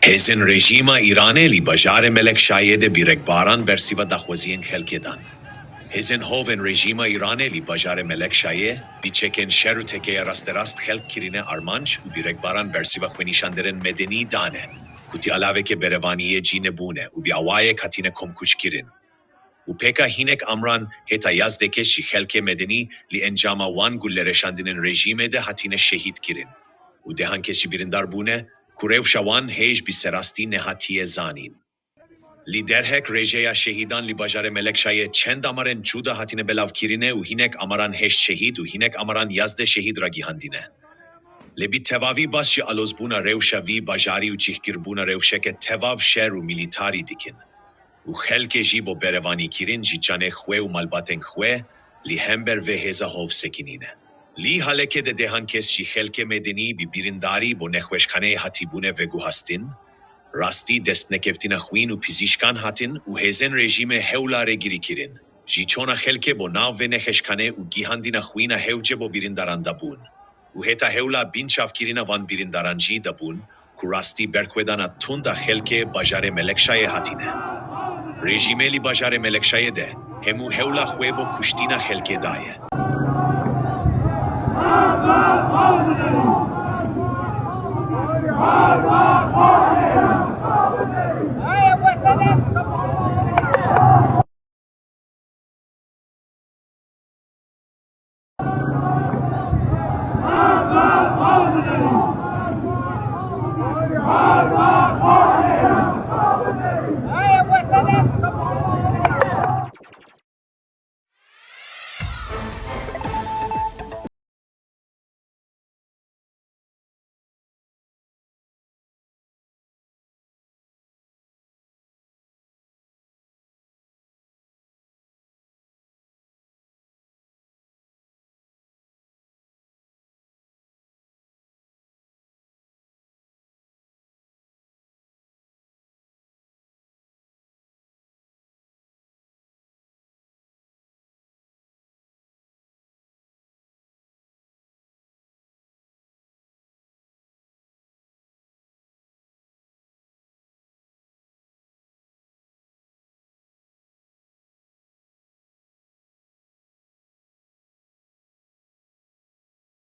Hezin rejima İraneli bajarê Melekşahiyê de birekbaran bersiva daxwaziyên xelkê dan. Hezin hovên rejima İraneli bajarê Melekşahiyê biçekên şer û tekeya rasterast xelk kirine armanc û birekbaran bersiva xwenîşanderên medenî dane, ku tî alaveke berevaniyê cî nebûne û bi awayek hatine komkûç kirin. û pêka hinek amran heta yazdeke jî xelkê medenî li encama wan gullereşandinên rejîmê de hatine şehîd kirin. û dehankes jî birîndar bûne ku rewşa wan hêj bi serastî nehatiye zanîn. Li derhek rêjeya şehîdan li bajarê Melekşahiyê çend amarên cuda hatine belavkirine û hinek amaran heş şehîd û hinek amaran yazde şehîd ra gihandine. Li bi tevavî bas jî alozbûna rewşa vî bajarî û cihgirbûna rewşeke tevav şer û milîtarî dikin. û xelkê jî bo berevanîkirin ji canê xwe û malbatên xwe li hember vê hêza hov sekinîne. Li haleke de dehankes jî xelkê medenî bi birîndarî bo nexweşxaneyê hatîbûne veguhastin, rastî destnekeftina xwîn û pizîşkan hatin û hêzên rejîmê hewla rêgirî kirin. Ji çona xelkê bo nav vê nexweşxanê û gihandîna xwîna hewce bo birîndaran dabûn. û heta hewla binçavkirina van birîndaran jî dabûn ku rastî berxwedana tunda xelkê bajarê Melekşahiyê hatine. Rejîmê li bajarê Melekşahiyê de hemû hewla xwe bo kuştîna xelkê daye.